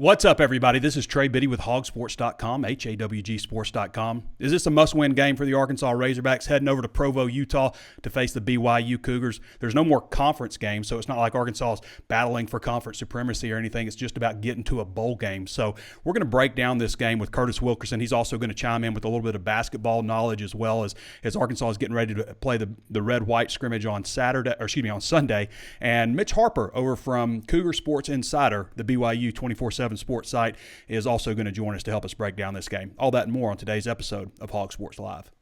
What's up, everybody? This is Trey Biddy with HawgSports.com, HawgSports.com. Is this a must-win game for the Arkansas Razorbacks heading over to Provo, Utah to face the BYU Cougars? There's no more conference games, so it's not like Arkansas is battling for conference supremacy or anything. It's just about getting to a bowl game. So we're going to break down this game with Curtis Wilkerson. He's also going to chime in with a little bit of basketball knowledge as well as Arkansas is getting ready to play the red-white scrimmage on Sunday. And Mitch Harper over from CougarSportsInsider, the BYU 24/7 sports site, is also going to join us to help us break down this game. All that and more on today's episode of Hog Sports Live.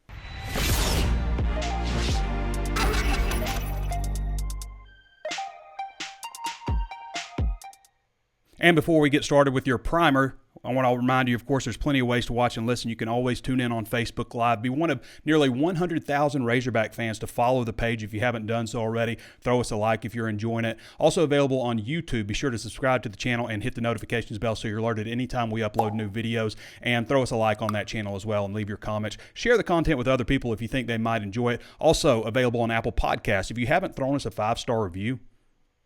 And before we get started with your primer, I want to remind you, of course, there's plenty of ways to watch and listen. You can always tune in on Facebook Live. Be one of nearly 100,000 Razorback fans to follow the page if you haven't done so already. Throw us a like if you're enjoying it. Also available on YouTube. Be sure to subscribe to the channel and hit the notifications bell so you're alerted anytime we upload new videos. And throw us a like on that channel as well and leave your comments. Share the content with other people if you think they might enjoy it. Also available on Apple Podcasts. If you haven't thrown us a 5-star review,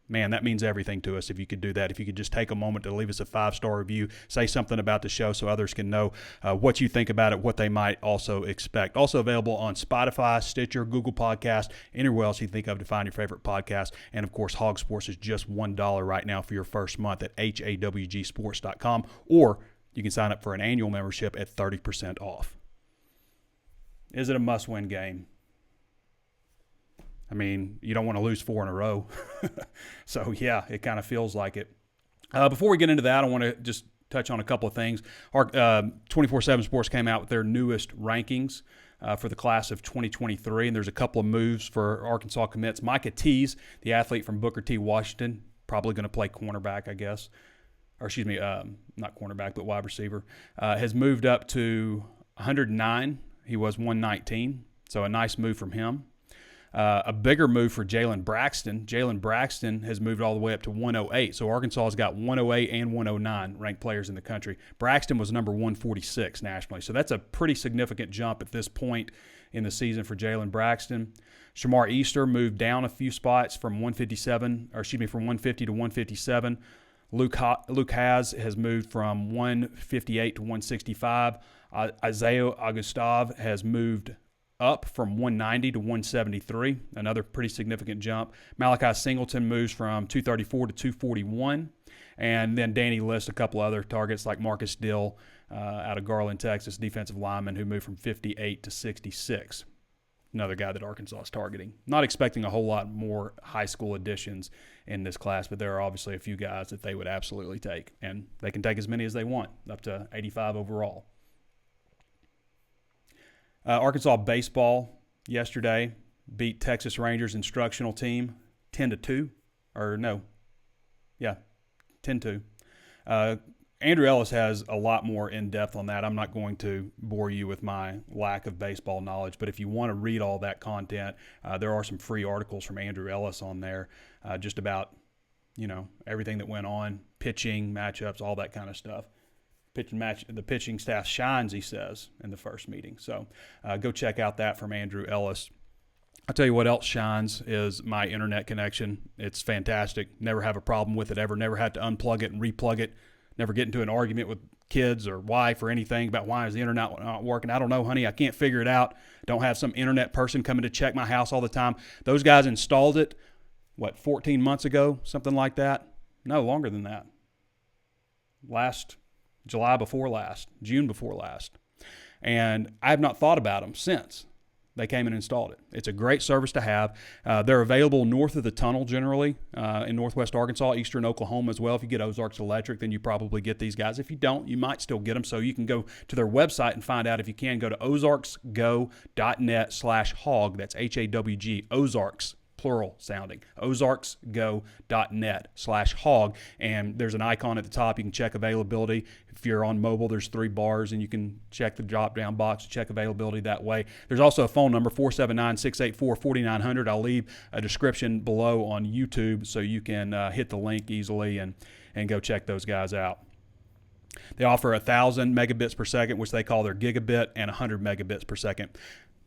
man, that means everything to us if you could do that. If you could just take a moment to leave us a 5-star review, say something about the show so others can know what you think about it, what they might also expect. Also available on Spotify, Stitcher, Google Podcast, anywhere else you think of to find your favorite podcast. And, of course, Hog Sports is just $1 right now for your first month at HawgSports.com, or you can sign up for an annual membership at 30% off. Is it a must-win game? I mean, you don't want to lose 4 in a row. So, yeah, it kind of feels like it. Before we get into that, I want to just touch on a couple of things. Our 24/7 Sports came out with their newest rankings for the class of 2023, and there's a couple of moves for Arkansas commits. Micah Tease, the athlete from Booker T. Washington, probably going to play cornerback, I guess. Or, excuse me, not cornerback, but wide receiver, has moved up to 109. He was 119, so a nice move from him. A bigger move for Jalen Braxton. Jalen Braxton has moved all the way up to 108. So Arkansas has got 108 and 109 ranked players in the country. Braxton was number 146 nationally. So that's a pretty significant jump at this point in the season for Jalen Braxton. Shamar Easter moved down a few spots from from 150 to 157. Luke Haas has moved from 158 to 165. Isaiah Augustave has moved up from 190 to 173, another pretty significant jump. Malachi Singleton moves from 234 to 241. And then Danny lists a couple other targets like Marcus Dill out of Garland, Texas, defensive lineman, who moved from 58 to 66. Another guy that Arkansas is targeting. Not expecting a whole lot more high school additions in this class, but there are obviously a few guys that they would absolutely take. And they can take as many as they want, up to 85 overall. Arkansas baseball yesterday beat Texas Rangers instructional team 10-2. 10-2. Andrew Ellis has a lot more in-depth on that. I'm not going to bore you with my lack of baseball knowledge, but if you want to read all that content, there are some free articles from Andrew Ellis on there just about, everything that went on, pitching, matchups, all that kind of stuff. The pitching staff shines, he says, in the first meeting. So go check out that from Andrew Ellis. I'll tell you what else shines is my internet connection. It's fantastic. Never have a problem with it ever. Never had to unplug it and replug it. Never get into an argument with kids or wife or anything about why is the internet not working. I don't know, honey. I can't figure it out. Don't have some internet person coming to check my house all the time. Those guys installed it, 14 months ago, something like that? No, longer than that. June before last. And I have not thought about them since they came and installed it. It's a great service to have. They're available north of the tunnel generally in northwest Arkansas, eastern Oklahoma as well. If you get Ozarks Electric, then you probably get these guys. If you don't, you might still get them. So you can go to their website and find out if you can. Go to ozarksgo.net/hog. That's HAWG, Ozarks. Plural sounding, ozarksgo.net/hog, and there's an icon at the top. You can check availability. If you're on mobile, there's 3 bars, and you can check the drop-down box to check availability that way. There's also a phone number, 479-684-4900. I'll leave a description below on YouTube so you can hit the link easily and go check those guys out. They offer 1,000 megabits per second, which they call their gigabit, and 100 megabits per second.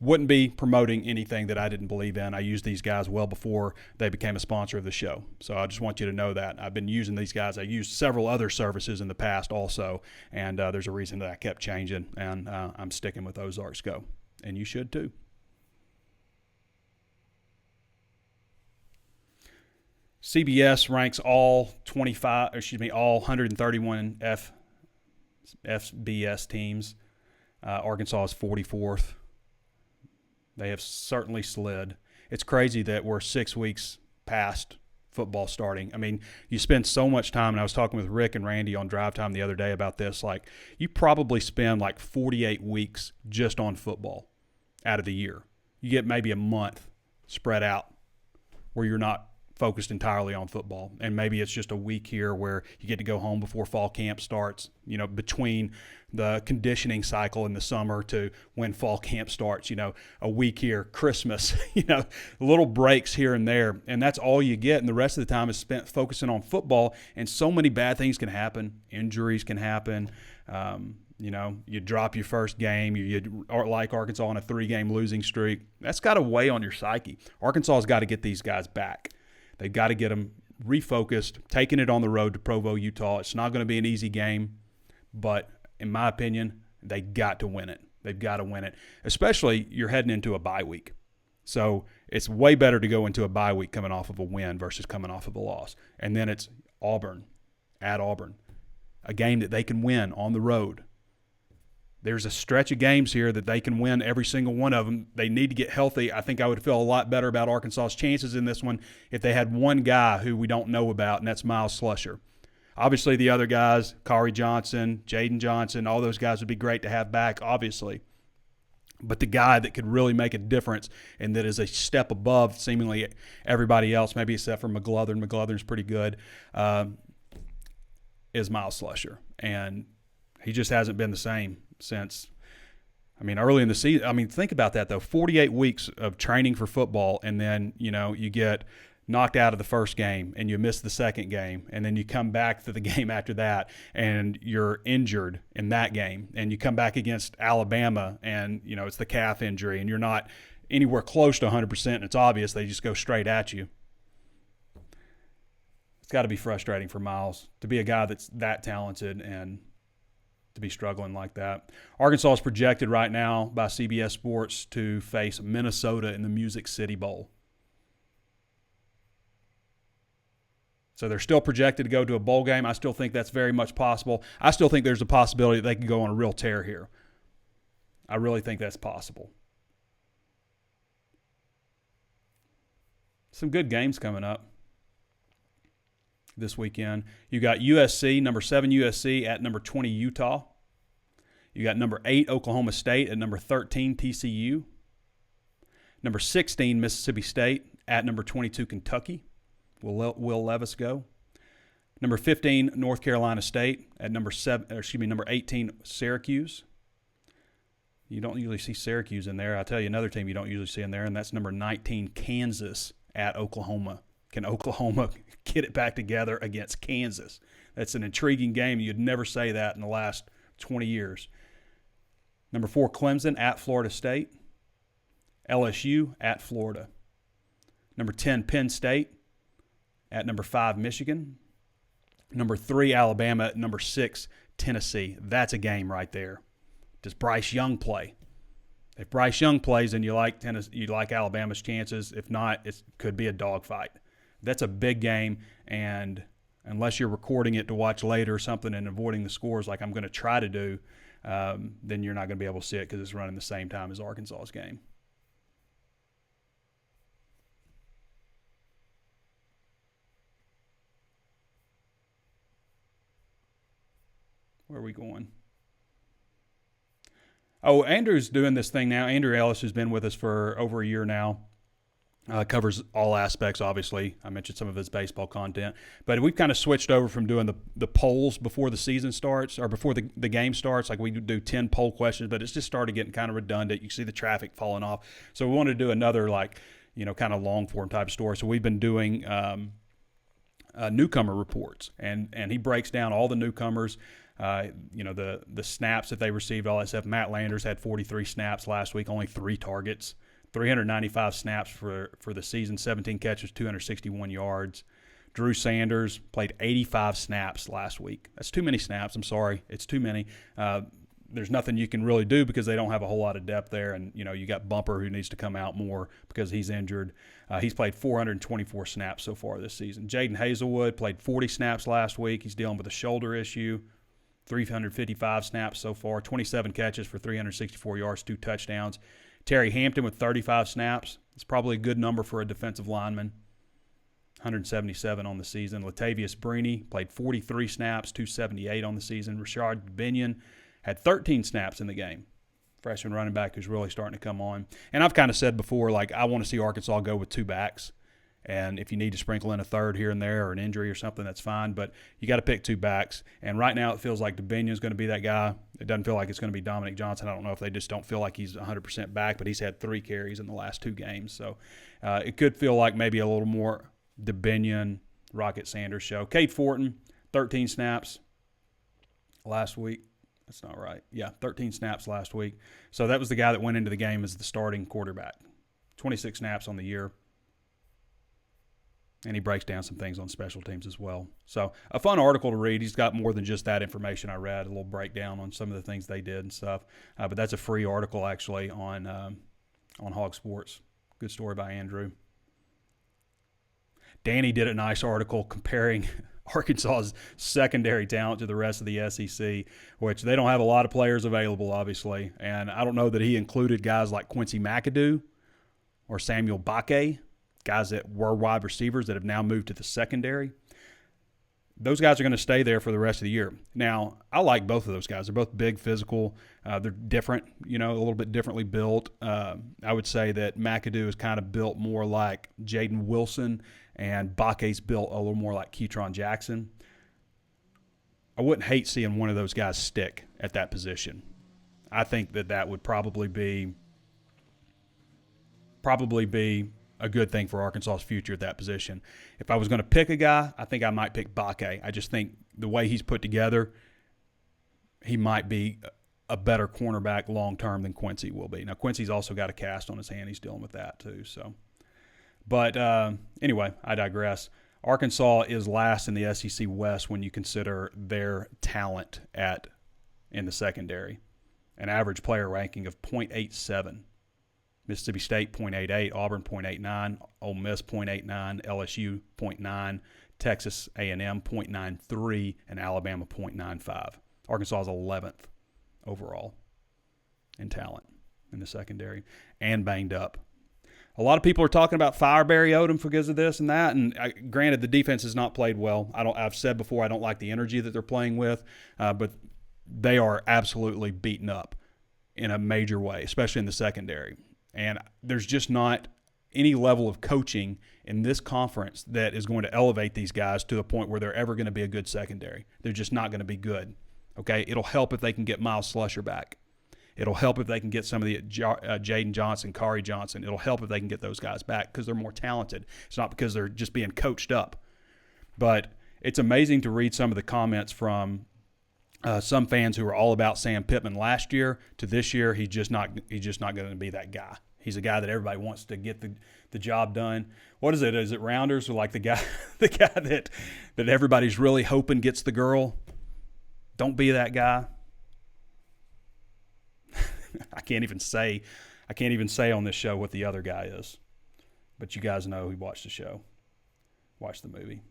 wouldn't be promoting anything that I didn't believe in. I used these guys well before they became a sponsor of the show. So I just want you to know that. I've been using these guys. I used several other services in the past also, and there's a reason that I kept changing, and I'm sticking with Ozarks Go, and you should too. CBS ranks all 131 FBS teams. Arkansas is 44th. They have certainly slid. It's crazy that we're 6 weeks past football starting. I mean, you spend so much time, and I was talking with Rick and Randy on Drive Time the other day about this, like you probably spend like 48 weeks just on football out of the year. You get maybe a month spread out where you're not focused entirely on football. And maybe it's just a week here where you get to go home before fall camp starts, you know, between the conditioning cycle in the summer to when fall camp starts, you know, a week here, Christmas, you know, little breaks here and there. And that's all you get. And the rest of the time is spent focusing on football. And so many bad things can happen. Injuries can happen. You know, you drop your first game, you are like Arkansas on a 3-game losing streak. That's got to weigh on your psyche. Arkansas has got to get these guys back. They've got to get them refocused, taking it on the road to Provo, Utah. It's not going to be an easy game, but in my opinion, they got to win it. They've got to win it, especially you're heading into a bye week. So it's way better to go into a bye week coming off of a win versus coming off of a loss. And then it's Auburn, at Auburn, a game that they can win on the road. There's a stretch of games here that they can win every single one of them. They need to get healthy. I think I would feel a lot better about Arkansas's chances in this one if they had one guy who we don't know about, and that's Miles Slusher. Obviously, the other guys, Kari Johnson, Jaden Johnson, all those guys would be great to have back, obviously. But the guy that could really make a difference and that is a step above seemingly everybody else, maybe except for McGlothern. McGlothern's pretty good, is Miles Slusher. And he just hasn't been the same since, I mean, early in the season. I mean, think about that, though. 48 weeks of training for football, and then, you know, you get knocked out of the first game and you miss the second game, and then you come back to the game after that and you're injured in that game, and you come back against Alabama and, you know, it's the calf injury and you're not anywhere close to 100%, and it's obvious they just go straight at you. It's got to be frustrating for Miles to be a guy that's that talented and to be struggling like that. Arkansas is projected right now by CBS Sports to face Minnesota in the Music City Bowl. So they're still projected to go to a bowl game. I still think that's very much possible. I still think there's a possibility that they could go on a real tear here. I really think that's possible. Some good games coming up this weekend. You got USC, number 7 USC at number 20 Utah. You got number 8 Oklahoma State at number 13 TCU. Number 16 Mississippi State at number 22 Kentucky. Will Levis go? Number 15 North Carolina State at number 18 Syracuse. You don't usually see Syracuse in there. I'll tell you another team you don't usually see in there, and that's number 19 Kansas at Oklahoma. Can Oklahoma get it back together against Kansas? That's an intriguing game. You'd never say that in the last 20 years. Number 4, Clemson at Florida State. LSU at Florida. Number 10, Penn State at number 5, Michigan. Number 3, Alabama at number 6, Tennessee. That's a game right there. Does Bryce Young play? If Bryce Young plays, then you like Alabama's chances. If not, it could be a dogfight. That's a big game, and unless you're recording it to watch later or something and avoiding the scores like I'm going to try to do, then you're not going to be able to see it because it's running the same time as Arkansas's game. Where are we going? Oh, Andrew's doing this thing now. Andrew Ellis, who's been with us for over a year now, covers all aspects, obviously. I mentioned some of his baseball content. But we've kind of switched over from doing the polls before the season starts or before the game starts. Like we do 10 poll questions, but it's just started getting kind of redundant. You see the traffic falling off. So we wanted to do another kind of long-form type story. So we've been doing Newcomer Reports, and he breaks down all the newcomers, the snaps that they received, all that stuff. Matt Landers had 43 snaps last week, only 3 targets, 395 snaps for the season, 17 catches, 261 yards. Drew Sanders played 85 snaps last week. That's too many snaps. I'm sorry. It's too many. There's nothing you can really do because they don't have a whole lot of depth there. And, you got Bumper who needs to come out more because he's injured. He's played 424 snaps so far this season. Jaden Hazelwood played 40 snaps last week. He's dealing with a shoulder issue. 355 snaps so far, 27 catches for 364 yards, 2 touchdowns. Terry Hampton with 35 snaps. It's probably a good number for a defensive lineman. 177 on the season. Latavius Brini played 43 snaps, 278 on the season. Rashard Binion had 13 snaps in the game. Freshman running back who's really starting to come on. And I've kind of said before, I want to see Arkansas go with 2 backs. And if you need to sprinkle in a third here and there or an injury or something, that's fine. But you got to pick 2 backs. And right now it feels like Binion is going to be that guy. It doesn't feel like it's going to be Dominic Johnson. I don't know if they just don't feel like he's 100% back, but he's had 3 carries in the last 2 games. So it could feel like maybe a little more Binion, Rocket Sanders show. Cade Fortin, 13 snaps last week. That's not right. Yeah, 13 snaps last week. So that was the guy that went into the game as the starting quarterback. 26 snaps on the year. And he breaks down some things on special teams as well. So a fun article to read. He's got more than just that information I read, a little breakdown on some of the things they did and stuff. But that's a free article actually on HawgSports. Good story by Andrew. Danny did a nice article comparing Arkansas's secondary talent to the rest of the SEC, which they don't have a lot of players available, obviously. And I don't know that he included guys like Quincy McAdoo or Samuel Bakke, guys that were wide receivers that have now moved to the secondary. Those guys are going to stay there for the rest of the year. Now, I like both of those guys. They're both big, physical. They're different, a little bit differently built. I would say that McAdoo is kind of built more like Jaden Wilson, and Bakke's built a little more like Ketron Jackson. I wouldn't hate seeing one of those guys stick at that position. I think that would probably be a good thing for Arkansas's future at that position. If I was going to pick a guy, I think I might pick Bakke. I just think the way he's put together, he might be a better cornerback long-term than Quincy will be. Now, Quincy's also got a cast on his hand. He's dealing with that too. But anyway, I digress. Arkansas is last in the SEC West when you consider their talent in the secondary. An average player ranking of .87. Mississippi State, .88, Auburn, .89, Ole Miss, .89, LSU, .9, Texas A&M, .93, and Alabama, .95. Arkansas is 11th overall in talent in the secondary and banged up. A lot of people are talking about fire Barry Odom because of this and that, and granted, the defense has not played well. I've said before I don't like the energy that they're playing with, but they are absolutely beaten up in a major way, especially in the secondary. And there's just not any level of coaching in this conference that is going to elevate these guys to a point where they're ever going to be a good secondary. They're just not going to be good. Okay, it'll help if they can get Miles Slusher back. It'll help if they can get some of the Jaden Johnson, Kari Johnson. It'll help if they can get those guys back because they're more talented. It's not because they're just being coached up. But it's amazing to read some of the comments from some fans who were all about Sam Pittman last year to this year. He's just not going to be that guy. He's a guy that everybody wants to get the job done. What is it? Is it Rounders or like the guy that everybody's really hoping gets the girl? Don't be that guy. I can't even say on this show what the other guy is. But you guys know who watched the show. Watched the movie.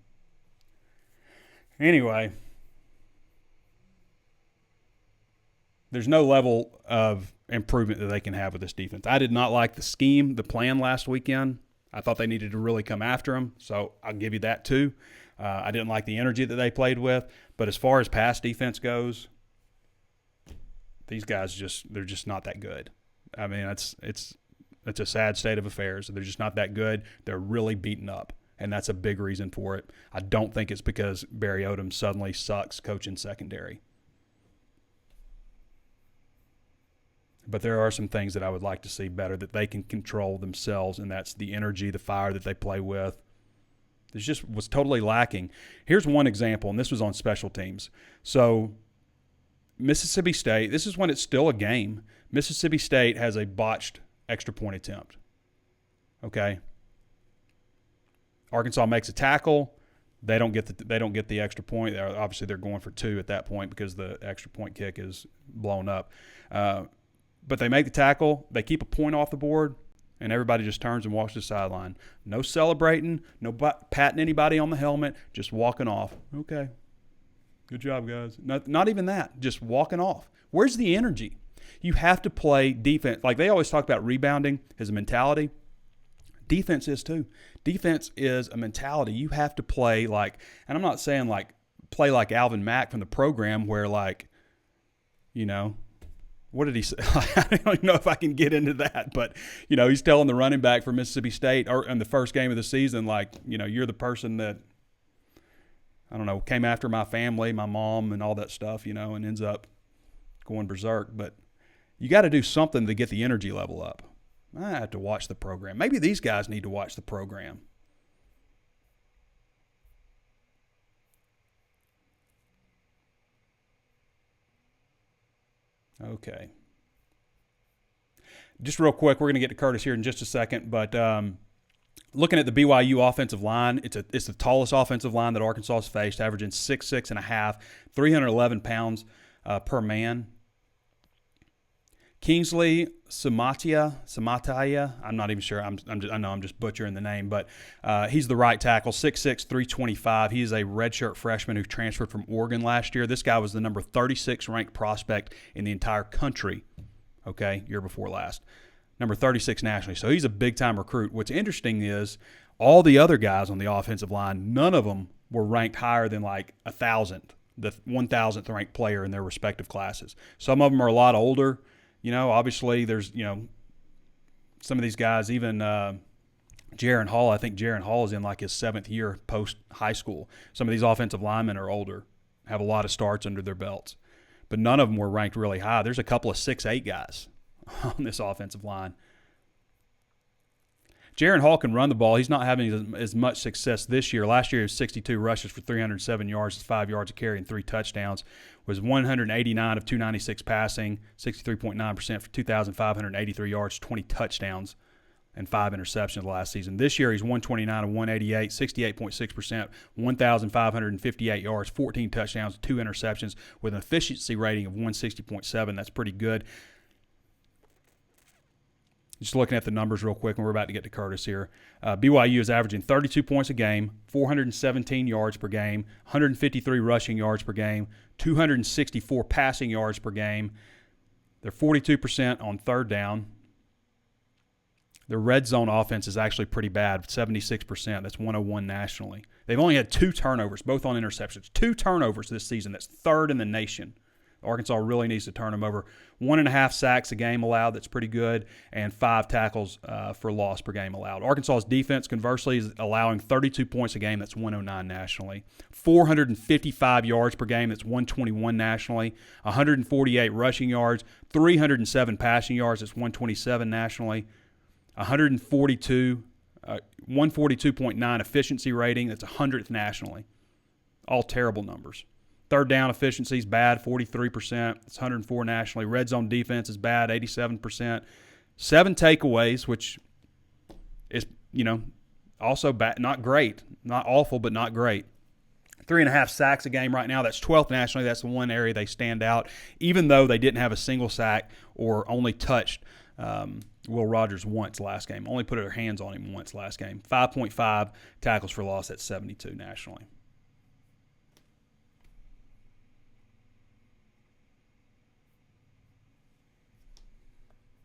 Anyway, there's no level of improvement that they can have with this defense. I did not like the scheme, the plan last weekend. I thought they needed to really come after him, so I'll give you that too. I didn't like the energy that they played with, but as far as pass defense goes, these guys they're just not that good. I mean, it's a sad state of affairs. They're just not that good. They're really beaten up, and that's a big reason for it. I don't think it's because Barry Odom suddenly sucks coaching secondary. But there are some things that I would like to see better that they can control themselves, and that's the energy, the fire that they play with, It just was totally lacking. Here's one example, and this was on special teams. So Mississippi State, this is when it's still a game. Mississippi State has a botched extra point attempt. Okay. Arkansas makes a tackle. They don't get the extra point. Obviously, they're going for 2 at that point because the extra point kick is blown up. But they make the tackle. They keep a point off the board, and everybody just turns and walks to the sideline. No celebrating, no patting anybody on the helmet, just walking off. Okay. Good job, guys. Not even that, just walking off. Where's the energy? You have to play defense. Like they always talk about rebounding as a mentality. Defense is too. Defense is a mentality. You have to play like, and I'm not saying like play like Alvin Mack from the program where like, you know, what did he say? I don't even know if I can get into that, but, you know, he's telling the running back for Mississippi State in the first game of the season, like, you know, you're the person that, I don't know, came after my family, my mom and all that stuff, you know, and ends up going berserk. But you got to do something to get the energy level up. I have to watch the program. Maybe these guys need to watch the program. Okay. Just real quick, we're going to get to Curtis here in just a second, but looking at the BYU offensive line, it's the tallest offensive line that Arkansas has faced, averaging 6'6.5", 311 pounds per man. Kingsley Samatia, I'm not even sure. I know I'm just butchering the name, but he's the right tackle, 6'6", 325. He is a redshirt freshman who transferred from Oregon last year. This guy was the number 36 ranked prospect in the entire country, okay, year before last. Number 36 nationally. So he's a big-time recruit. What's interesting is all the other guys on the offensive line, none of them were ranked higher than like 1,000, the 1,000th ranked player in their respective classes. Some of them are a lot older. You know, obviously there's, you know, some of these guys, even Jaron Hall, I think Jaron Hall is in like his 7th year post-high school. Some of these offensive linemen are older, have a lot of starts under their belts. But none of them were ranked really high. There's a couple of 6'8" guys on this offensive line. Jaron Hall can run the ball. He's not having as much success this year. Last year he was 62 rushes for 307 yards, 5 yards a carry, and 3 touchdowns. Was 189 of 296 passing, 63.9% for 2,583 yards, 20 touchdowns, and 5 interceptions last season. This year he's 129 of 188, 68.6%, 1,558 yards, 14 touchdowns, 2 interceptions, with an efficiency rating of 160.7. That's pretty good. Just looking at the numbers real quick, and we're about to get to Curtis here. BYU is averaging 32 points a game, 417 yards per game, 153 rushing yards per game, 264 passing yards per game. They're 42% on third down. Their red zone offense is actually pretty bad, 76%. That's 101 nationally. They've only had 2 turnovers, both on interceptions. 2 turnovers this season. That's 3rd in the nation. Arkansas really needs to turn them over. 1.5 sacks a game allowed. That's pretty good. And 5 tackles for loss per game allowed. Arkansas's defense, conversely, is allowing 32 points a game. That's 109 nationally. 455 yards per game. That's 121 nationally. 148 rushing yards. 307 passing yards. That's 127 nationally. 142.9 efficiency rating. That's 100th nationally. All terrible numbers. Third down efficiency is bad, 43%. It's 104 nationally. Red zone defense is bad, 87%. 7 takeaways, which is, you know, also bad, not great. Not awful, but not great. 3.5 sacks a game right now. That's 12th nationally. That's the one area they stand out, even though they didn't have a single sack or only touched Will Rogers once last game. Only put their hands on him once last game. 5.5 tackles for loss. That's 72 nationally.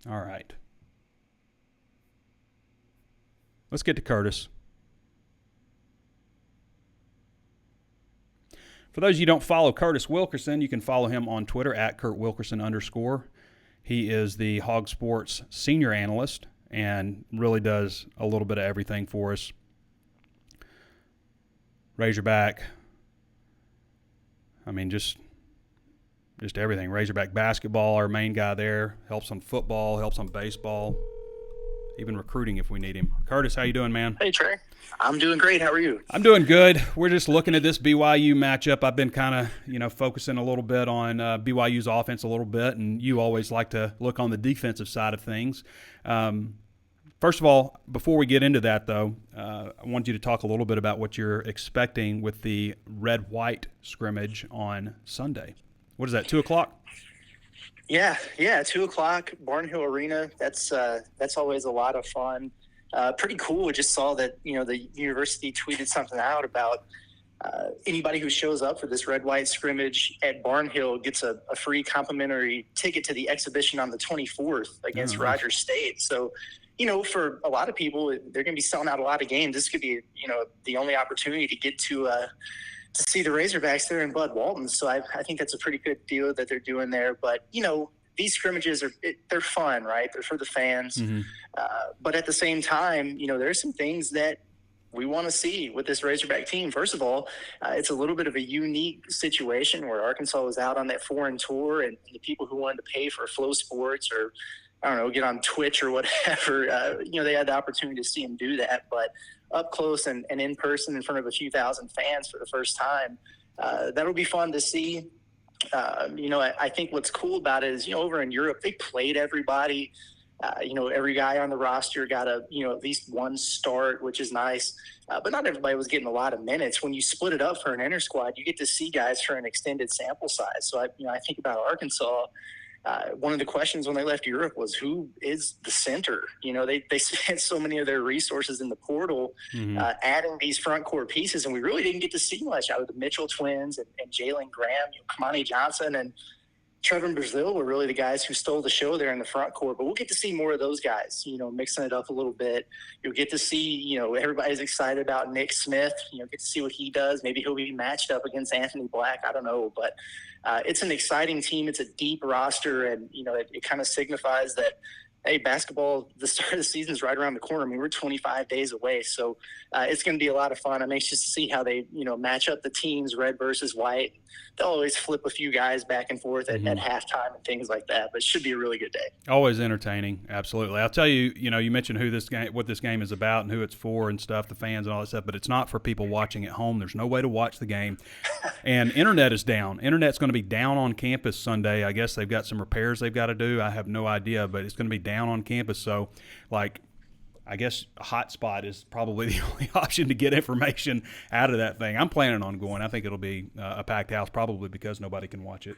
All right. Let's get to Curtis. For those of you who don't follow Curtis Wilkerson, you can follow him on Twitter at @KurtWilkerson_. He is the HawgSports senior analyst and really does a little bit of everything for us. Razorback. I mean, just everything. Razorback basketball, our main guy there. Helps on football, helps on baseball. even recruiting if we need him. Curtis, how you doing, man? Hey, Trey. I'm doing great. How are you? I'm doing good. We're just looking at this BYU matchup. I've been kind of, focusing a little bit on BYU's offense a little bit, and you always like to look on the defensive side of things. First of all, before we get into that, though, I want you to talk a little bit about what you're expecting with the red-white scrimmage on Sunday. What is that, 2 o'clock? Yeah, 2 o'clock, Barnhill Arena. That's always a lot of fun. Pretty cool. We just saw that, the university tweeted something out about anybody who shows up for this red-white scrimmage at Barnhill gets a free complimentary ticket to the exhibition on the 24th against Rogers State. So, for a lot of people, they're going to be selling out a lot of games. This could be, the only opportunity to get to see the Razorbacks there in Bud Walton. So I think that's a pretty good deal that they're doing there. But, these scrimmages they're fun, right? They're for the fans. Mm-hmm. But at the same time, there's some things that we want to see with this Razorback team. First of all, it's a little bit of a unique situation where Arkansas was out on that foreign tour, and the people who wanted to pay for Flow Sports or, I don't know, get on Twitch or whatever, they had the opportunity to see them do that. But up close and in person in front of a few thousand fans for the first time, that'll be fun to see. I think what's cool about it is, over in Europe, they played everybody. Every guy on the roster got at least one start, which is nice. But not everybody was getting a lot of minutes. When you split it up for an inter squad, you get to see guys for an extended sample size. So I think about Arkansas. One of the questions when they left Europe was, who is the center? They spent so many of their resources in the portal adding these front court pieces, and we really didn't get to see much out of the Mitchell twins and Jalen Graham. Kamani Johnson and Trevor Brazil were really the guys who stole the show there in the front court, but we'll get to see more of those guys, mixing it up a little bit. You'll get to see, everybody's excited about Nick Smith, get to see what he does. Maybe he'll be matched up against Anthony Black. I don't know, but it's an exciting team. It's a deep roster, and, it kind of signifies that, hey, basketball, the start of the season is right around the corner. I mean, we're 25 days away, so it's going to be a lot of fun. I'm anxious to see how they, match up the teams, red versus white. They'll always flip a few guys back and forth at halftime and things like that, but it should be a really good day. Always entertaining, absolutely. I'll tell you, you mentioned what this game is about and who it's for and stuff, the fans and all that stuff, but it's not for people watching at home. There's no way to watch the game, and internet is down. Internet's going to be down on campus Sunday. I guess they've got some repairs they've got to do. I have no idea, but it's going to be down on campus, so I guess a hotspot is probably the only option to get information out of that thing. I'm planning on going. I think it'll be a packed house, probably because nobody can watch it.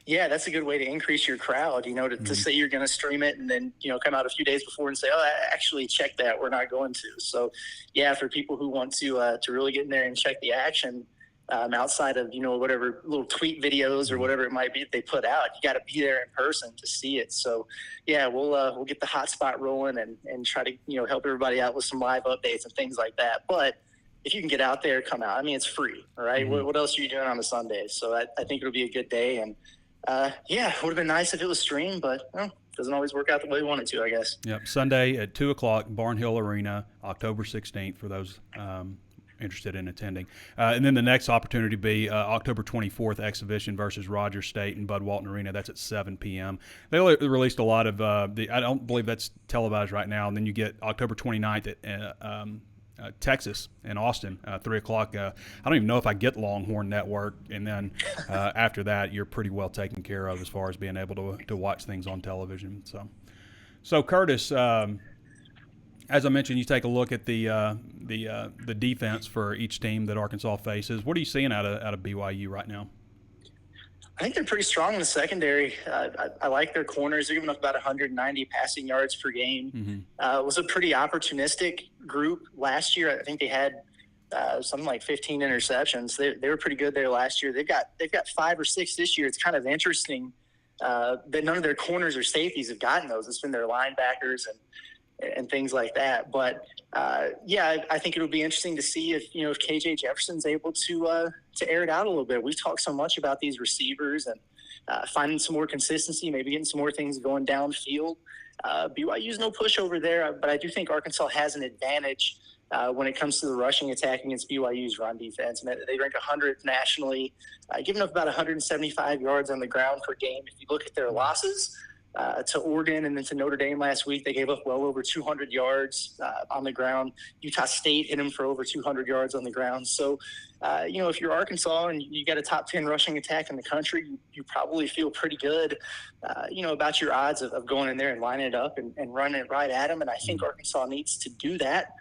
Yeah, that's a good way to increase your crowd, to say you're going to stream it and then, come out a few days before and say, oh, actually check that. We're not going to. So, yeah, for people who want to really get in there and check the action, outside of, whatever little tweet videos or whatever it might be that they put out, you got to be there in person to see it. So, yeah, we'll get the hotspot rolling and try to, help everybody out with some live updates and things like that. But if you can get out there, come out. I mean, it's free, all right? Mm-hmm. What else are you doing on a Sunday? So I think it'll be a good day. And, it would have been nice if it was streamed, but doesn't always work out the way we want it to, I guess. Yep, Sunday at 2 o'clock, Barnhill Arena, October 16th for those interested in attending. And then the next opportunity will be October 24th exhibition versus Rogers State in Bud Walton Arena. That's at 7 p.m. They released a lot of I don't believe that's televised right now. And then you get October 29th at Texas in Austin, 3 o'clock. I don't even know if I get Longhorn Network. And then after that, you're pretty well taken care of as far as being able to watch things on television. So Curtis, as I mentioned, you take a look at the defense for each team that Arkansas faces. What are you seeing out of BYU right now? I think they're pretty strong in the secondary. I like their corners. They're giving up about 190 passing yards per game. Mm-hmm. It was a pretty opportunistic group last year. I think they had something like 15 interceptions. They were pretty good there last year. They've got 5 or 6 this year. It's kind of interesting that none of their corners or safeties have gotten those. It's been their linebackers and things like that. But I think it'll be interesting to see if KJ Jefferson's able to air it out a little bit. We've talked so much about these receivers and finding some more consistency, maybe getting some more things going downfield. BYU's no pushover there, but I do think Arkansas has an advantage when it comes to the rushing attack against BYU's run defense. And they rank 100th nationally, giving up about 175 yards on the ground per game. If you look at their losses, to Oregon and then to Notre Dame last week. They gave up well over 200 yards on the ground. Utah State hit them for over 200 yards on the ground. So, if you're Arkansas and you got a top 10 rushing attack in the country, you probably feel pretty good, about your odds of going in there and lining it up and running it right at them. And I think Arkansas needs to do that.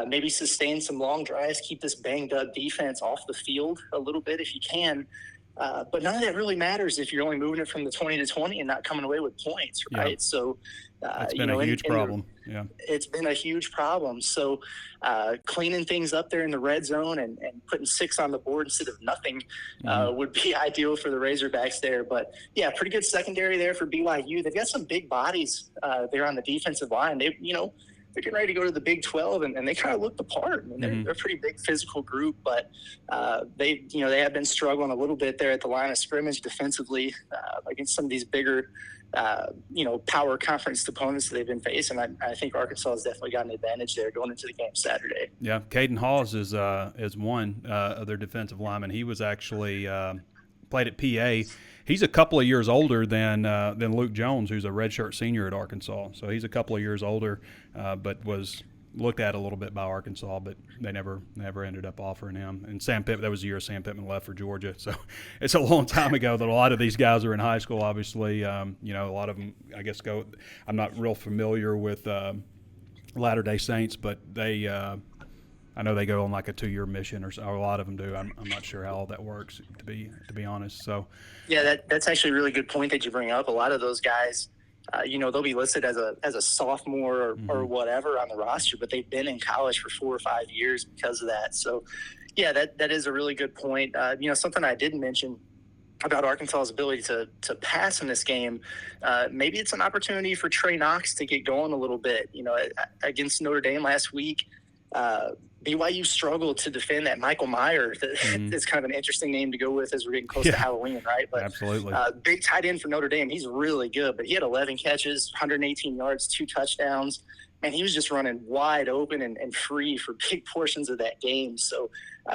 Maybe sustain some long drives, keep this banged up defense off the field a little bit if you can. But none of that really matters if you're only moving it from the 20 to 20 and not coming away with points, right? Yeah. So it's been a huge problem. Yeah, it's been a huge problem. So cleaning things up there in the red zone and putting 6 on the board instead of nothing would be ideal for the Razorbacks there. But yeah, pretty good secondary there for BYU. They've got some big bodies there on the defensive line. They're getting ready to go to the Big 12, and they kind of look the part. I mean, they're a pretty big physical group, but they have been struggling a little bit there at the line of scrimmage defensively against some of these bigger, power conference opponents that they've been facing. I think Arkansas has definitely got an advantage there going into the game Saturday. Yeah, Caden Hawes is one of their defensive linemen. He was actually played at PA. He's a couple of years older than Luke Jones, who's a redshirt senior at Arkansas. So he's a couple of years older, but was looked at a little bit by Arkansas, but they never ended up offering him. And Sam Pittman, that was the year Sam Pittman left for Georgia. So it's a long time ago that a lot of these guys are in high school. Obviously, a lot of them, I guess, go. I'm not real familiar with Latter-day Saints, but they. I know they go on like a 2-year mission, or a lot of them do. I'm not sure how all that works, to be honest. So, yeah, that's actually a really good point that you bring up. A lot of those guys, they'll be listed as a sophomore or whatever on the roster, but they've been in college for 4 or 5 years because of that. So, yeah, that is a really good point. Something I didn't mention about Arkansas's ability to pass in this game, maybe it's an opportunity for Trey Knox to get going a little bit. Against Notre Dame last week, BYU struggled to defend that Michael Meyer. It's kind of an interesting name to go with as we're getting close to Halloween, right? But absolutely. Big tight end for Notre Dame. He's really good, but he had 11 catches, 118 yards, 2 touchdowns, and he was just running wide open and free for big portions of that game. So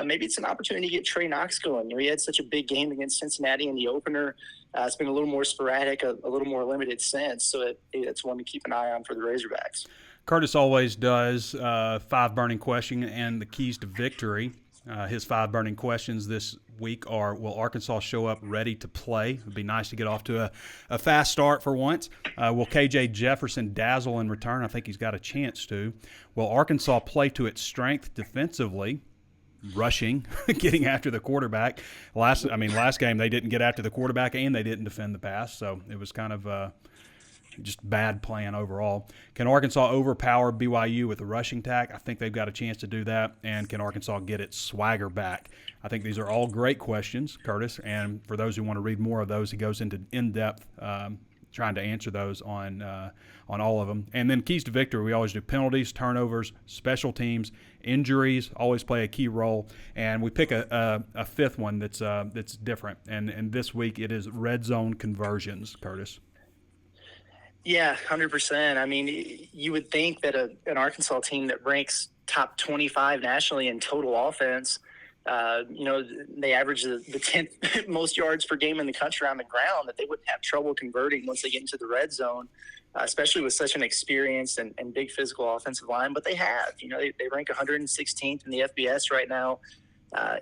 maybe it's an opportunity to get Trey Knox going. He had such a big game against Cincinnati in the opener. It's been a little more sporadic, a little more limited since. So it's one to keep an eye on for the Razorbacks. Curtis always does 5 burning questions and the keys to victory. His 5 burning questions this week are: will Arkansas show up ready to play? It would be nice to get off to a fast start for once. Will KJ Jefferson dazzle in return? I think he's got a chance to. Will Arkansas play to its strength defensively? Rushing, getting after the quarterback. Last game they didn't get after the quarterback and they didn't defend the pass, so it was kind of just bad plan overall. Can Arkansas overpower BYU with a rushing attack? I think they've got a chance to do that. And can Arkansas get its swagger back? I think these are all great questions, Curtis. And for those who want to read more of those, he goes into in-depth trying to answer those on all of them. And then keys to victory, we always do penalties, turnovers, special teams, injuries always play a key role. And we pick a 5th one that's different. And this week it is red zone conversions, Curtis. Yeah, 100%. I mean, you would think that an Arkansas team that ranks top 25 nationally in total offense, they average the 10th most yards per game in the country on the ground, that they wouldn't have trouble converting once they get into the red zone, especially with such an experienced and big physical offensive line. But they have. They rank 116th in the FBS right now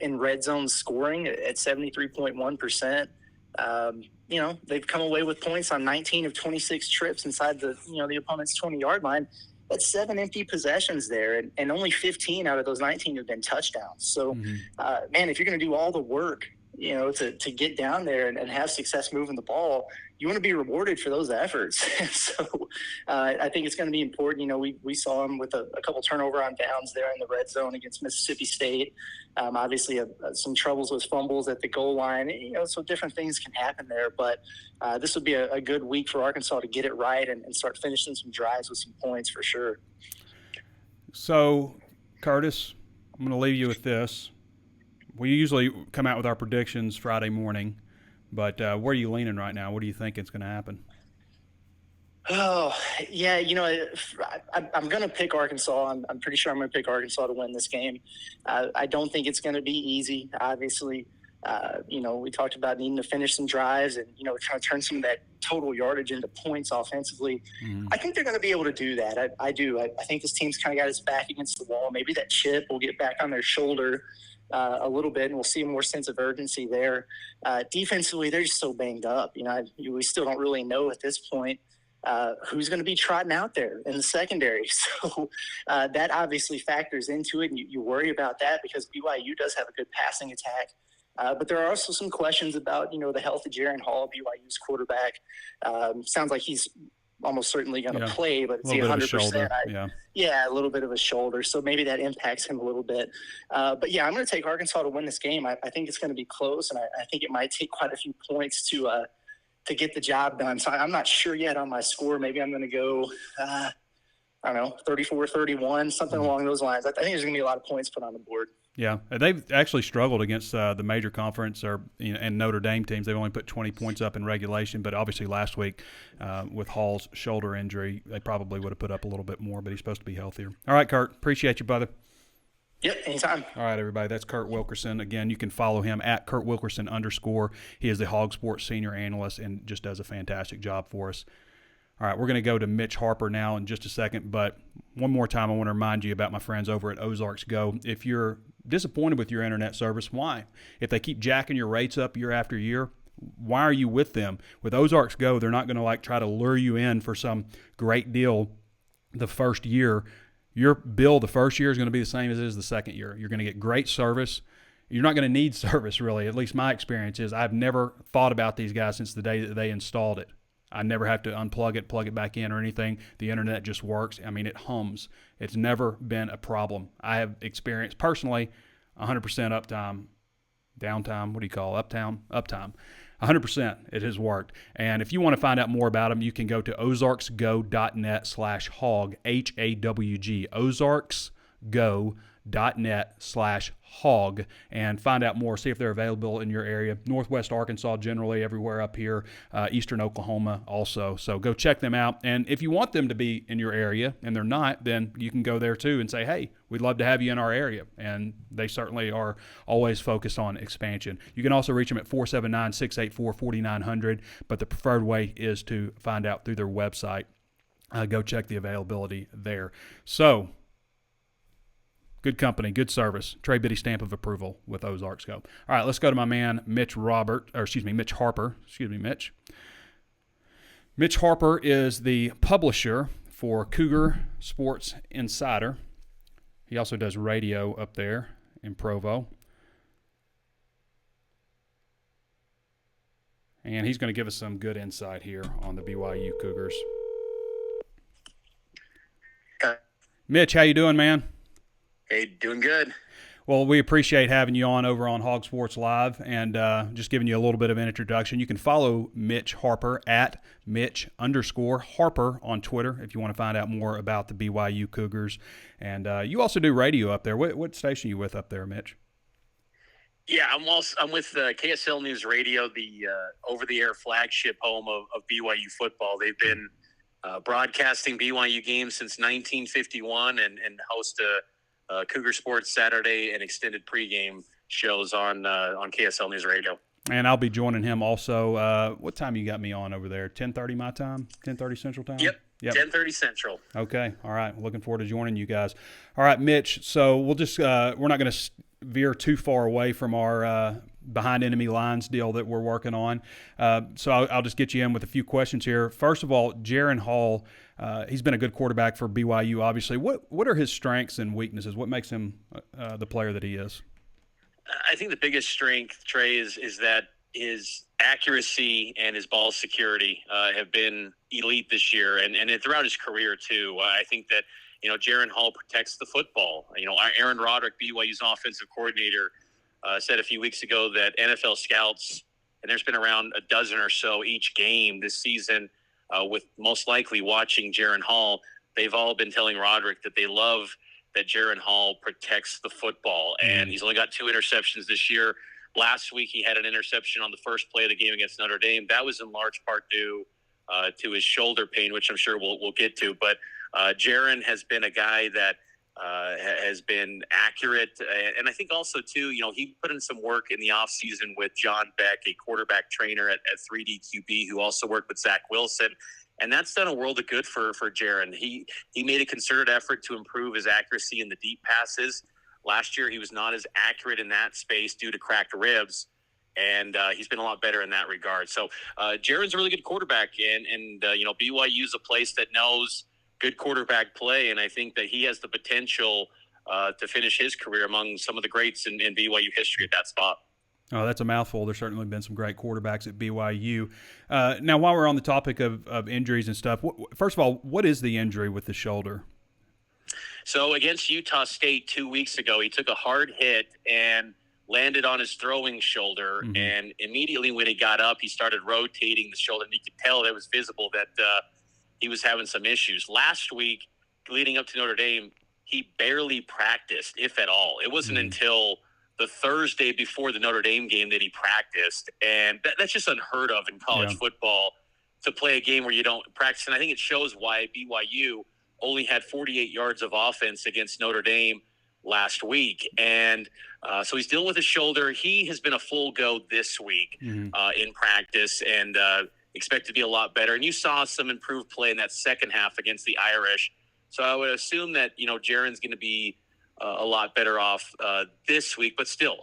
in red zone scoring at 73.1%. They've come away with points on 19 of 26 trips inside the opponent's 20-yard line. That's 7 empty possessions there, and only 15 out of those 19 have been touchdowns. So, if you're going to do all the work, to get down there and have success moving the ball, you want to be rewarded for those efforts. So I think it's going to be important. We saw him with a couple turnover on downs there in the red zone against Mississippi State. Obviously, some troubles with fumbles at the goal line. So different things can happen there. But this would be a good week for Arkansas to get it right and start finishing some drives with some points for sure. So, Curtis, I'm going to leave you with this. We usually come out with our predictions Friday morning, but where are you leaning right now? What do you think is going to happen? Oh, yeah, I'm going to pick Arkansas. I'm pretty sure I'm going to pick Arkansas to win this game. I don't think it's going to be easy, obviously. We talked about needing to finish some drives and, trying to turn some of that total yardage into points offensively. Mm-hmm. I think they're going to be able to do that. I do. I think this team's kind of got its back against the wall. Maybe that chip will get back on their shoulder a little bit, and we'll see more sense of urgency there. Defensively, they're just so banged up. We still don't really know at this point who's going to be trotting out there in the secondary. So that obviously factors into it, and you worry about that because BYU does have a good passing attack. But there are also some questions about, the health of Jaren Hall, BYU's quarterback. Sounds like he's almost certainly going to play, but is he 100%? Yeah, a little bit of a shoulder. So maybe that impacts him a little bit. But yeah, I'm going to take Arkansas to win this game. I think it's going to be close, and I think it might take quite a few points to get the job done. So I'm not sure yet on my score. Maybe I'm going to go, 34-31, something along those lines. I think there's going to be a lot of points put on the board. Yeah, they've actually struggled against the major conference and Notre Dame teams. They've only put 20 points up in regulation, but obviously last week with Hall's shoulder injury, they probably would have put up a little bit more, but he's supposed to be healthier. All right, Kurt, appreciate you, brother. Yep, anytime. All right, everybody, that's Kurt Wilkerson. Again, you can follow him at @KurtWilkerson_. He is the HawgSports senior analyst and just does a fantastic job for us. All right, we're going to go to Mitch Harper now in just a second, but one more time I want to remind you about my friends over at Ozarks Go. If you're disappointed with your internet service, why? If they keep jacking your rates up year after year, why are you with them? With Ozarks Go, they're not going to try to lure you in for some great deal the first year. Your bill the first year is going to be the same as it is the second year. You're going to get great service. You're not going to need service, really. At least my experience is I've never thought about these guys since the day that they installed it. I never have to unplug it, plug it back in or anything. The internet just works. I mean, it hums. It's never been a problem. I have experienced personally 100% uptime, downtime, what do you call it? Uptime. 100%. It has worked. And if you want to find out more about them, you can go to ozarksgo.net/hawg, HAWG, ozarksgo.net/hawg, and find out more. See if they're available in your area. Northwest Arkansas, generally everywhere up here. Eastern Oklahoma also. So go check them out. And if you want them to be in your area and they're not, then you can go there too and say, hey, we'd love to have you in our area. And they certainly are always focused on expansion. You can also reach them at 479-684-4900, but the preferred way is to find out through their website. Go check the availability there. So, good company, good service. Trey Biddy stamp of approval with Ozarks Go. All right, let's go to my man Mitch Harper. Mitch Harper is the publisher for CougarSportsInsider. He also does radio up there in Provo. And he's going to give us some good insight here on the BYU Cougars. Mitch, how you doing, man? Hey, doing good. Well, we appreciate having you on over on HawgSports Live and just giving you a little bit of an introduction. You can follow Mitch Harper at Mitch_Harper on Twitter if you want to find out more about the BYU Cougars. And you also do radio up there. What station are you with up there, Mitch? Yeah, I'm with KSL News Radio, the over-the-air flagship home of BYU football. They've been broadcasting BYU games since 1951 and host Cougar Sports Saturday and extended pregame shows on KSL News Radio. And I'll be joining him also. What time you got me on over there? 10:30 my time? 10:30 Central Time? Yep. 10:30 Central. Okay. All right. Looking forward to joining you guys. All right, Mitch. So we'll just we're not going to veer too far away from our behind enemy lines deal that we're working on. So I'll just get you in with a few questions here. First of all, Jaren Hall, he's been a good quarterback for BYU, obviously. What are his strengths and weaknesses? What makes him the player that he is? I think the biggest strength, Trey, is that his accuracy and his ball security have been elite this year and throughout his career, too. I think that, Jaren Hall protects the football. Aaron Roderick, BYU's offensive coordinator, said a few weeks ago that NFL scouts, and there's been around a dozen or so each game this season, with most likely watching Jaren Hall, they've all been telling Roderick that they love that Jaren Hall protects the football. And he's only got 2 interceptions this year. Last week he had an interception on the first play of the game against Notre Dame. That was in large part due to his shoulder pain, which I'm sure we'll get to. But Jaren has been a guy that has been accurate. And I think also, too, he put in some work in the offseason with John Beck, a quarterback trainer at 3DQB, who also worked with Zach Wilson. And that's done a world of good for Jaron. He made a concerted effort to improve his accuracy in the deep passes. Last year, he was not as accurate in that space due to cracked ribs. And he's been a lot better in that regard. So Jaron's a really good quarterback. And BYU is a place that knows good quarterback play. And I think that he has the potential to finish his career among some of the greats in BYU history at that spot. Oh, that's a mouthful. There's certainly been some great quarterbacks at BYU. Now, while we're on the topic of injuries and stuff, first of all, what is the injury with the shoulder? So against Utah State 2 weeks ago, he took a hard hit and landed on his throwing shoulder. Mm-hmm. And immediately when he got up, he started rotating the shoulder. And you could tell it was visible that he was having some issues. Last week, leading up to Notre Dame, he barely practiced, if at all. It wasn't until the Thursday before the Notre Dame game that he practiced. And that's just unheard of in college football, to play a game where you don't practice. And I think it shows why BYU only had 48 yards of offense against Notre Dame last week. And so he's dealing with his shoulder. He has been a full go this week in practice, and expect to be a lot better. And you saw some improved play in that second half against the Irish. So I would assume that, Jaron's going to be a lot better off this week, but still,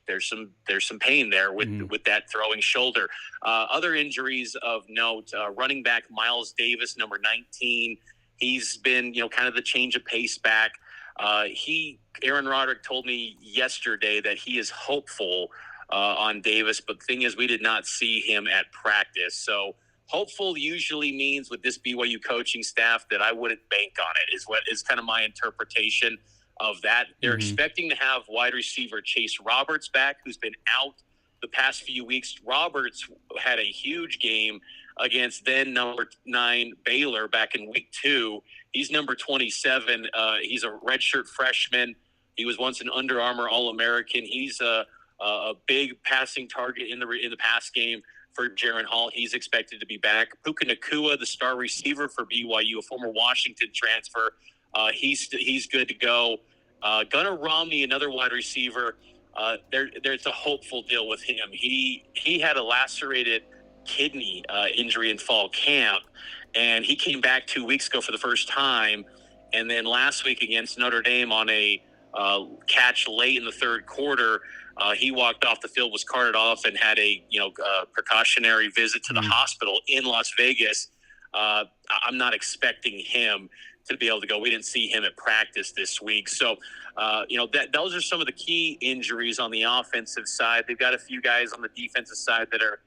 there's some pain there with that throwing shoulder. Other injuries of note: running back Miles Davis, number 19. He's been, kind of the change of pace back. Aaron Roderick told me yesterday that he is hopeful on Davis, but the thing is, we did not see him at practice. So hopeful usually means with this BYU coaching staff that I wouldn't bank on it, is what is kind of my interpretation of that. They're expecting to have wide receiver Chase Roberts back, who's been out the past few weeks. Roberts had a huge game against then number 9 Baylor back in week 2. He's number 27. He's a redshirt freshman. He was once an Under Armour All-American. He's a big passing target in the pass game for Jaron Hall. He's expected to be back. Puka Nacua, the star receiver for BYU, a former Washington transfer, he's good to go. Gunnar Romney, another wide receiver, there's a hopeful deal with him. He had a lacerated kidney injury in fall camp, and he came back 2 weeks ago for the first time. And then last week against Notre Dame on a catch late in the third quarter, he walked off the field, was carted off, and had a precautionary visit to the hospital in Las Vegas. I'm not expecting him to be able to go. We didn't see him at practice this week. So, those are some of the key injuries on the offensive side. They've got a few guys on the defensive side that are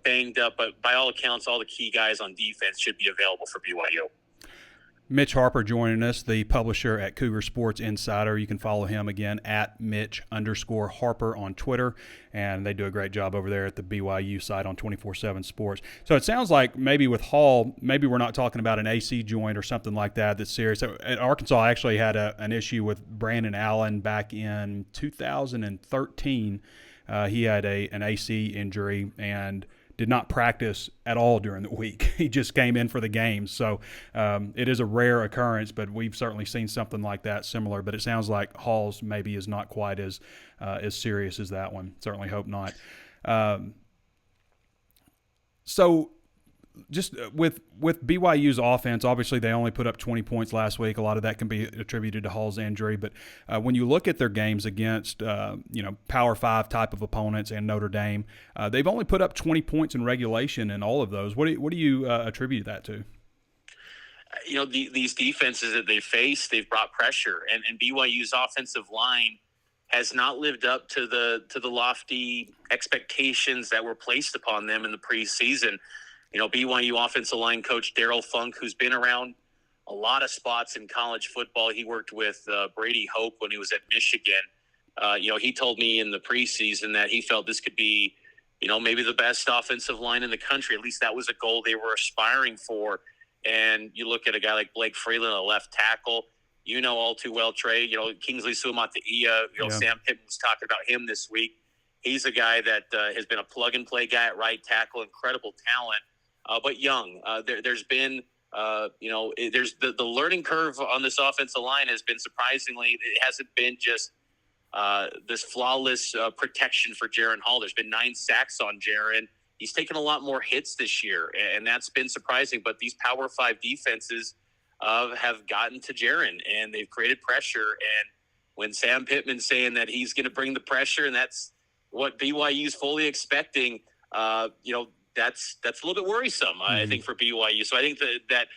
banged up, but by all accounts, all the key guys on defense should be available for BYU. Mitch Harper joining us, the publisher at CougarSportsInsider. You can follow him again at Mitch_Harper on Twitter, and they do a great job over there at the BYU site on 24/7 Sports. So it sounds like maybe with Hall, maybe we're not talking about an AC joint or something like that that's serious. At Arkansas actually had an issue with Brandon Allen back in 2013. He had an AC injury and did not practice at all during the week. He just came in for the games. So it is a rare occurrence, but we've certainly seen something like that similar. But it sounds like Hall's maybe is not quite as serious as that one. Certainly hope not. So just with BYU's offense, obviously they only put up 20 points last week. A lot of that can be attributed to Hall's injury. But when you look at their games against Power 5 type of opponents and Notre Dame, they've only put up 20 points in regulation in all of those. What do you attribute that to? These defenses that they face, they've brought pressure, and BYU's offensive line has not lived up to the lofty expectations that were placed upon them in the preseason. BYU offensive line coach Daryl Funk, who's been around a lot of spots in college football. He worked with Brady Hope when he was at Michigan. He told me in the preseason that he felt this could be, maybe the best offensive line in the country. At least that was a goal they were aspiring for. And you look at a guy like Blake Freeland, a left tackle, all too well, Trey, Kingsley Suamataia, Sam Pittman was talking about him this week. He's a guy that has been a plug-and-play guy at right tackle, incredible talent. But young. There's been there's the learning curve on this offensive line has been surprisingly, it hasn't been just this flawless protection for Jaren Hall. There's been 9 sacks on Jaren. He's taken a lot more hits this year, and that's been surprising. But these Power 5 defenses have gotten to Jaren, and they've created pressure. And when Sam Pittman's saying that he's going to bring the pressure, and that's what BYU's fully expecting, that's a little bit worrisome, I think, for BYU. So I think that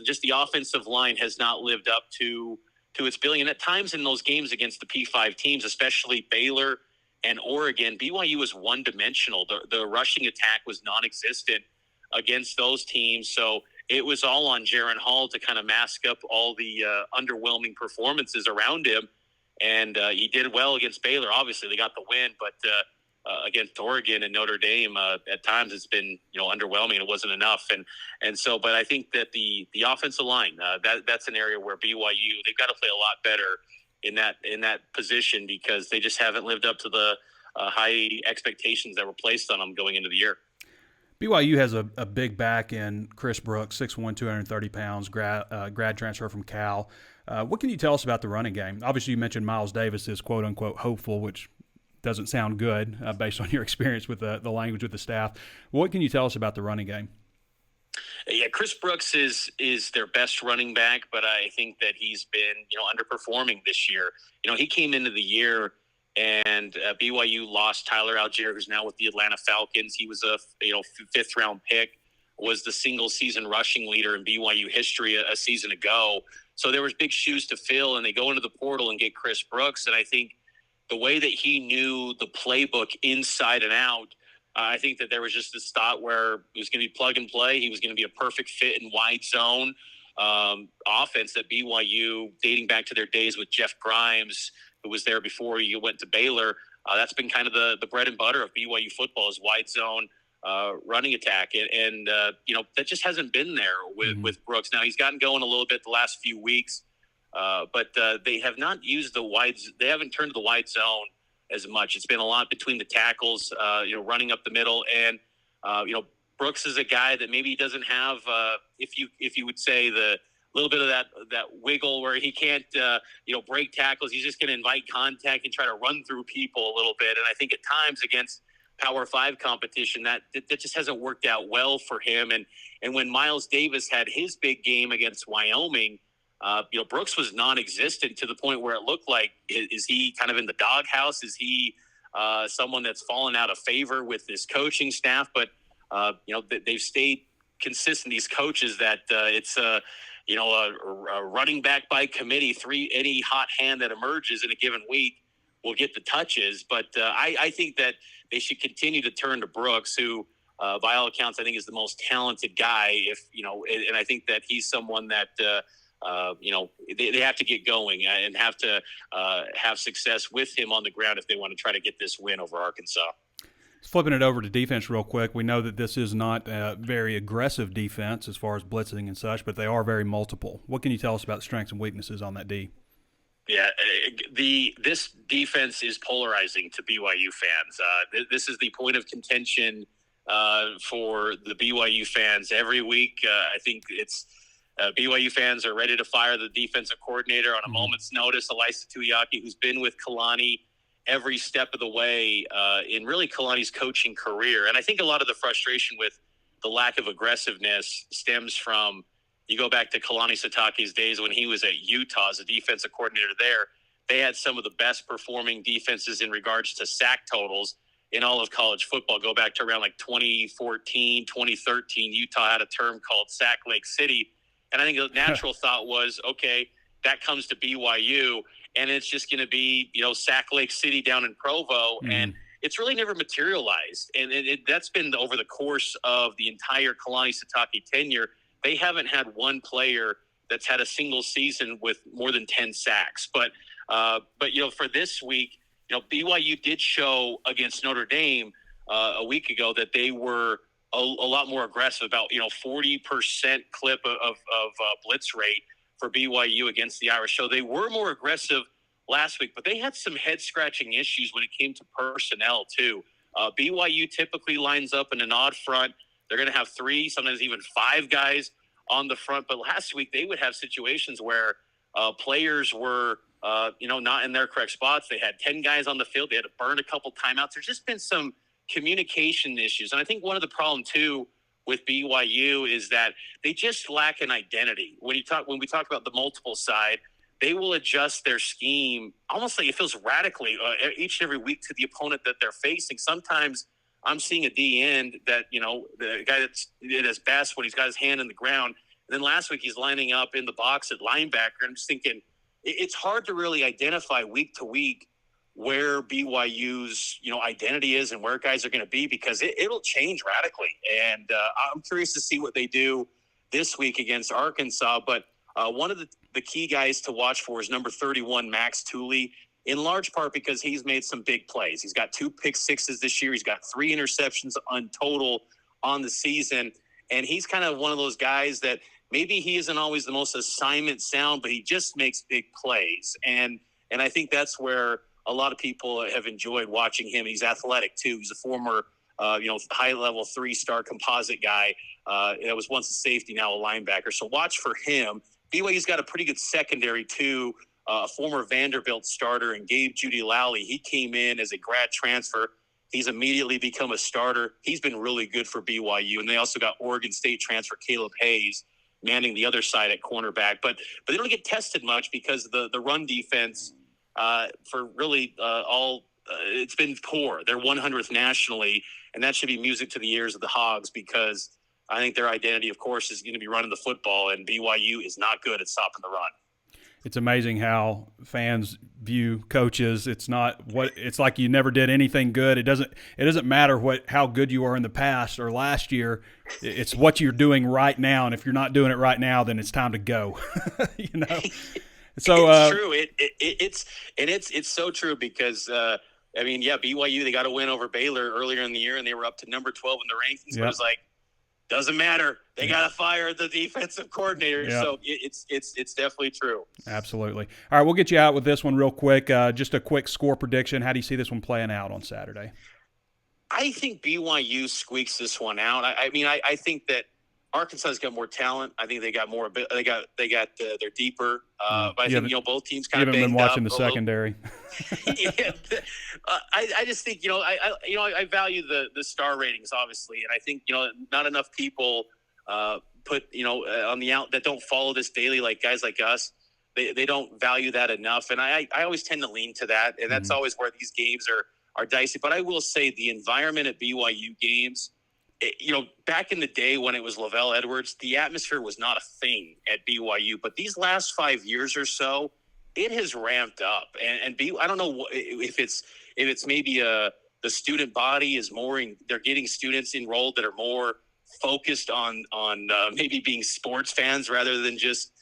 just the offensive line has not lived up to its billing. And at times in those games against the P5 teams, especially Baylor and Oregon, BYU was one-dimensional. The rushing attack was non-existent against those teams. So it was all on Jaren Hall to kind of mask up all the underwhelming performances around him. And he did well against Baylor. Obviously, they got the win, but against Oregon and Notre Dame, at times it's been underwhelming. It wasn't enough, and so. But I think that the offensive line, that's an area where BYU, they've got to play a lot better in that position, because they just haven't lived up to the high expectations that were placed on them going into the year. BYU has a big back in Chris Brooks, 6'1", 230 pounds, grad transfer from Cal. What can you tell us about the running game? Obviously, you mentioned Miles Davis is quote-unquote hopeful, which doesn't sound good based on your experience with the language with the staff. What can you tell us about the running game? Yeah, Chris Brooks is their best running back, but I think that he's been underperforming this year. He came into the year and BYU lost Tyler Algier, who's now with the Atlanta Falcons. He was a 5th round pick, was the single season rushing leader in BYU history a season ago. So there was big shoes to fill, and they go into the portal and get Chris Brooks. And I think the way that he knew the playbook inside and out, I think that there was just this thought where it was going to be plug and play. He was going to be a perfect fit in wide zone offense that BYU, dating back to their days with Jeff Grimes, who was there before you went to Baylor, that's been kind of the bread and butter of BYU football, is wide zone running attack. And that just hasn't been there with Brooks. Now, he's gotten going a little bit the last few weeks, but they have not used they haven't turned to the wide zone as much. It's been a lot between the tackles, running up the middle. And, Brooks is a guy that maybe doesn't have, if you would say, the little bit of that wiggle where he can't, break tackles. He's just going to invite contact and try to run through people a little bit. And I think at times against Power 5 competition, that just hasn't worked out well for him. And when Miles Davis had his big game against Wyoming, Brooks was non-existent to the point where it looked like, is he kind of in the doghouse? Is he someone that's fallen out of favor with this coaching staff? But, they've stayed consistent, these coaches, that it's a running back by committee. Any hot hand that emerges in a given week will get the touches. But I think that they should continue to turn to Brooks, who, by all accounts, I think is the most talented guy. And I think that he's someone that they have to get going and have to have success with him on the ground if they want to try to get this win over Arkansas. Flipping it over to defense real quick, we know that this is not a very aggressive defense as far as blitzing and such, but they are very multiple. What can you tell us about strengths and weaknesses on that D? Yeah, this defense is polarizing to BYU fans. This is the point of contention for the BYU fans every week. I think it's BYU fans are ready to fire the defensive coordinator on a moment's notice, Elisa Tuiaki, who's been with Kalani every step of the way in really Kalani's coaching career. And I think a lot of the frustration with the lack of aggressiveness stems from, you go back to Kalani Sitake's days when he was at Utah as a defensive coordinator there. They had some of the best performing defenses in regards to sack totals in all of college football. Go back to around like 2014, 2013. Utah had a term called Sack Lake City. And I think the natural thought was, okay, that comes to BYU, and it's just going to be, Sack Lake City down in Provo. And it's really never materialized. And that's been over the course of the entire Kalani Sitake tenure. They haven't had one player that's had a single season with more than 10 sacks. But for this week, BYU did show against Notre Dame a week ago that they were a lot more aggressive, about 40% clip of blitz rate for BYU against the Irish. So they were more aggressive last week, but they had some head-scratching issues when it came to personnel too. BYU typically lines up in an odd front. They're going to have 3, sometimes even 5 guys on the front. But last week they would have situations where players were, not in their correct spots. They had 10 guys on the field. They had to burn a couple timeouts. There's just been some communication issues. And I think one of the problem too with BYU is that they just lack an identity. When we talk about the multiple side, they will adjust their scheme almost like it feels radically each and every week to the opponent that they're facing. Sometimes I'm seeing a D end that, the guy that's at his best when he's got his hand in the ground. And then last week he's lining up in the box at linebacker. I'm just thinking it's hard to really identify week to week where BYU's, identity is and where guys are going to be, because it'll change radically. And I'm curious to see what they do this week against Arkansas. But one of the key guys to watch for is number 31, Max Tooley, in large part because he's made some big plays. He's got 2 pick sixes this year. He's got 3 interceptions on total on the season. And he's kind of one of those guys that maybe he isn't always the most assignment sound, but he just makes big plays. And I think that's where a lot of people have enjoyed watching him. He's athletic too. He's a former, high-level 3-star composite guy that was once a safety, now a linebacker. So watch for him. BYU's got a pretty good secondary too. A former Vanderbilt starter and Gabe Judy Lally. He came in as a grad transfer. He's immediately become a starter. He's been really good for BYU. And they also got Oregon State transfer Caleb Hayes manning the other side at cornerback. But they don't get tested much because the run defense for really it's been poor. They're 100th nationally, and that should be music to the ears of the Hogs, because I think their identity, of course, is going to be running the football, and BYU is not good at stopping the run. It's amazing how fans view coaches. It's like you never did anything good. It doesn't matter how good you are in the past or last year. It's what you're doing right now, and if you're not doing it right now, then it's time to go. So it's true. It's so true because BYU, they got a win over Baylor earlier in the year, and they were up to number 12 in the rankings. Yep. But it was like, doesn't matter. They got to fire the defensive coordinator. Yep. So it's definitely true. Absolutely. All right, we'll get you out with this one real quick. Just a quick score prediction. How do you see this one playing out on Saturday? I think BYU squeaks this one out. I think that Arkansas's got more talent. I think they got more. They're deeper. But I think both teams kind of banged up. You haven't been watching the secondary. Yeah, I just think I value the star ratings, obviously, and I think not enough people put on the out that don't follow this daily, like guys like us. They don't value that enough, and I always tend to lean to that, and that's always where these games are dicey. But I will say the environment at BYU games. Back in the day when it was Lavelle Edwards, the atmosphere was not a thing at BYU. But these last 5 years or so, it has ramped up. And I don't know if it's maybe the student body is more. They're getting students enrolled that are more focused on maybe being sports fans rather than just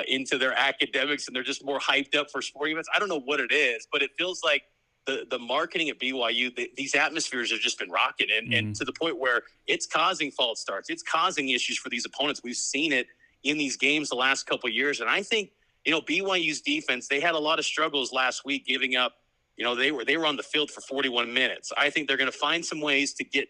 into their academics, and they're just more hyped up for sporting events. I don't know what it is, but it feels like the marketing at BYU, these atmospheres have just been rocking, and to the point where it's causing false starts. It's causing issues for these opponents. We've seen it in these games the last couple of years, and I think BYU's defense, they had a lot of struggles last week, giving up. They were on the field for 41 minutes. I think they're going to find some ways to get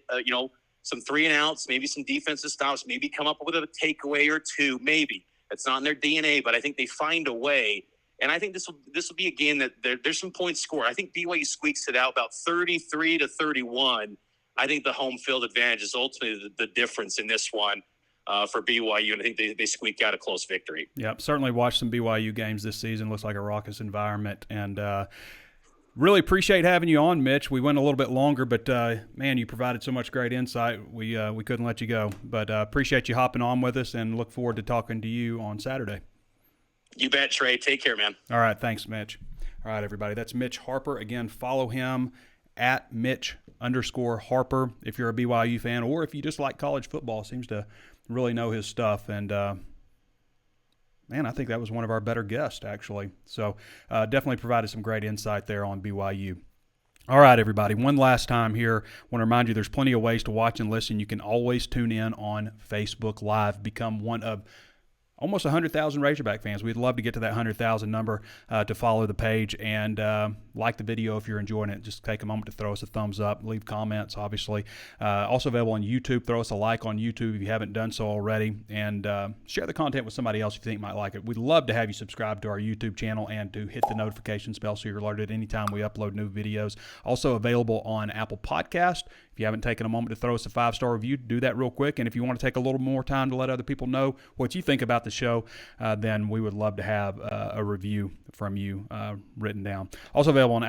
some 3-and-outs, maybe some defensive stops, maybe come up with a takeaway or two. Maybe it's not in their DNA, but I think they find a way. And I think this will be a game that there's some points scored. I think BYU squeaks it out about 33-31. I think the home field advantage is ultimately the difference in this one for BYU, and I think they squeak out a close victory. Yep, certainly watched some BYU games this season. Looks like a raucous environment, and really appreciate having you on, Mitch. We went a little bit longer, but man, you provided so much great insight. We couldn't let you go, but appreciate you hopping on with us, and look forward to talking to you on Saturday. You bet, Trey. Take care, man. All right. Thanks, Mitch. All right, everybody. That's Mitch Harper. Again, follow him at Mitch_Harper if you're a BYU fan, or if you just like college football. Seems to really know his stuff. And, man, I think that was one of our better guests, actually. So definitely provided some great insight there on BYU. All right, everybody. One last time here. I want to remind you there's plenty of ways to watch and listen. You can always tune in on Facebook Live. Become one of almost 100,000 Razorback fans. We'd love to get to that 100,000 number to follow the page and like the video if you're enjoying it. Just take a moment to throw us a thumbs up, leave comments, obviously. Also available on YouTube. Throw us a like on YouTube if you haven't done so already, and share the content with somebody else you think might like it. We'd love to have you subscribe to our YouTube channel and to hit the notifications bell so you're alerted anytime we upload new videos. Also available on Apple Podcast. If you haven't taken a moment to throw us a 5-star review, do that real quick. And if you want to take a little more time to let other people know what you think about the show, then we would love to have a review from you written down. Also available on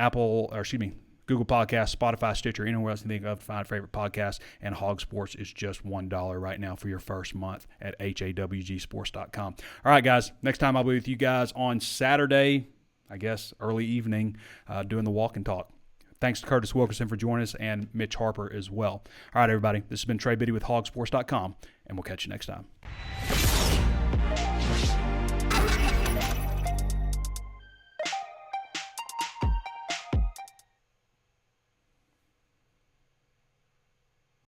Google Podcasts, Spotify, Stitcher, anywhere else you think of to find a favorite podcast. And HawgSports is just $1 right now for your first month at HawgSports.com. All right, guys. Next time I'll be with you guys on Saturday, I guess early evening, doing the walk and talk. Thanks to Curtis Wilkerson for joining us and Mitch Harper as well. All right, everybody. This has been Trey Biddy with HawgSports.com, and we'll catch you next time.